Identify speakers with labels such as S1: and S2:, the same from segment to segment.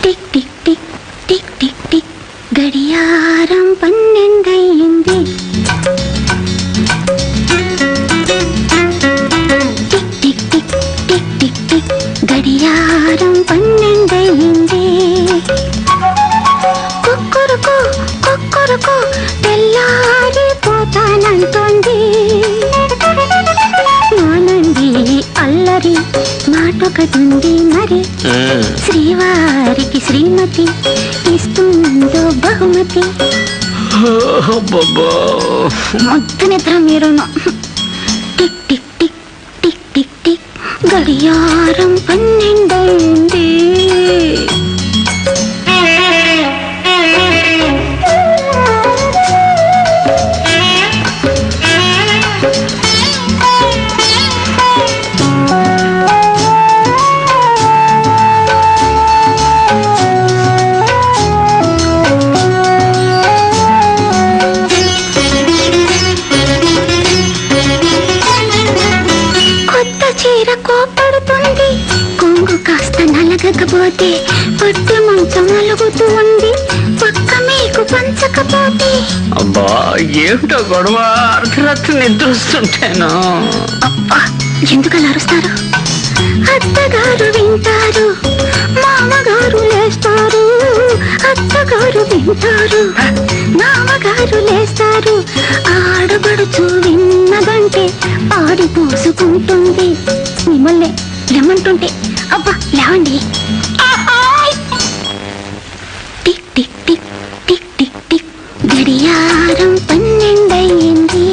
S1: Tick tick tick tick tick tick గడియారం 12 అయింది. Tick tick tick tick tick tick గడియారం 12 అయింది. కుక్కురుకు కుక్కురుకు తెల్లారిపోతానంటోంది. మానండి అల్లరి మాటొకటుంది మరి, శ్రీవారికి శ్రీమతి ఇస్తుందో బహుమతి. మొత్తం నిద్ర మీరును. Tick tick tick tick tick tick గడియారం 12 అయింది. కోపడుతుంది, కొంగు కాస్త నలగకపోతే పట్టు మంచం నలుగుతూ ఉంది. పక్క మీకు పంచకపోతే
S2: అబ్బా ఏమిటో గొడవ, అర్ధరాత్రి నిద్ర వస్తుంటేనా?
S1: అబ్బా ఎందుకలా అరుస్తారు? అత్తగారు వింటారు, మామగారు లేస్తారు. అత్తగారు వింటారు, మామగారు లేస్తారు. ఆడబడుచు విన్నదంటే ఆడిపోసుకుంటుంది. మిమ్మల్ని లేమంటుంటే అబ్బా లేవండి. Tick tick tick tick tick tick గడియారం 12 అయింది.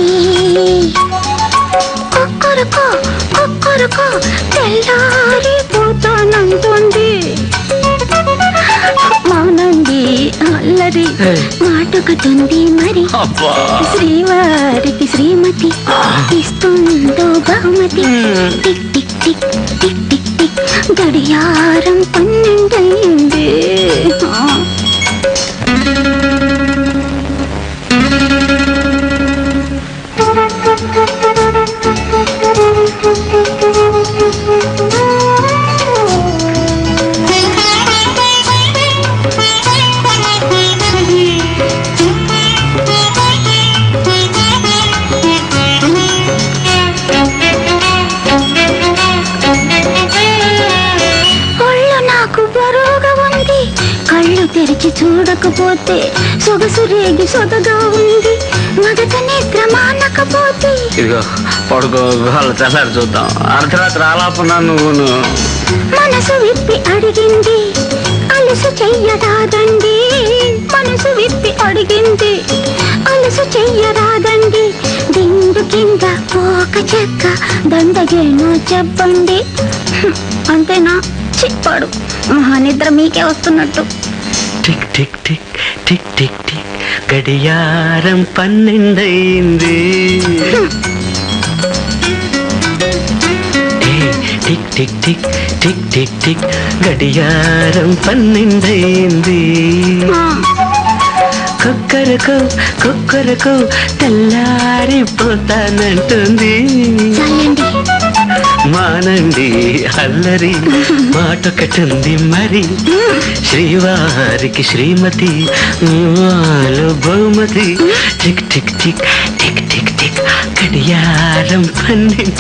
S1: కుక్కురుకో కుక్కురుకో తెల్లారిపోతానంటుంది. మానండి అల్లరి మాటొకటుంది మరి, శ్రీవారికి శ్రీమతి ఇస్తుందో బహుమతి. Tick tick tick tick tick tick గడియారం 12 అయింది. కళ్ళు తెరిచి చూడకపోతే సొగసు రేగి సొదగా ఉంది. మొదట నిద్ర మానకపోతే
S2: ఇదిగో పడుకో, తెల్లారి చూద్దాం. అర్ధరాత్రి ఆలాపన నువ్వును.
S1: మనసు విప్పి అడిగింది, అలసు చెయ్యరాదండి. మనసు విప్పి అడిగింది, అలసు చెయ్యరాదండి. దిండు కింద పోక చెక్క దండగేనో చెప్పండి. అంతేనా? చిప్పాడు మహానిద్ర మీకే వస్తున్నట్టు.
S2: Tick tick tick tick tick tick గడియారం 12 అయింది. Tick tick tick tick tick tick గడియారం 12 అయింది. కుక్కరకు కుక్కరకు తెల్లారిపోతానంటుంది. మానండి అల్లరి మాటొకటుంది మరి, శ్రీవారికి శ్రీమతి బహుమతి. Tick tick tick tick tick tick గడియారం 12.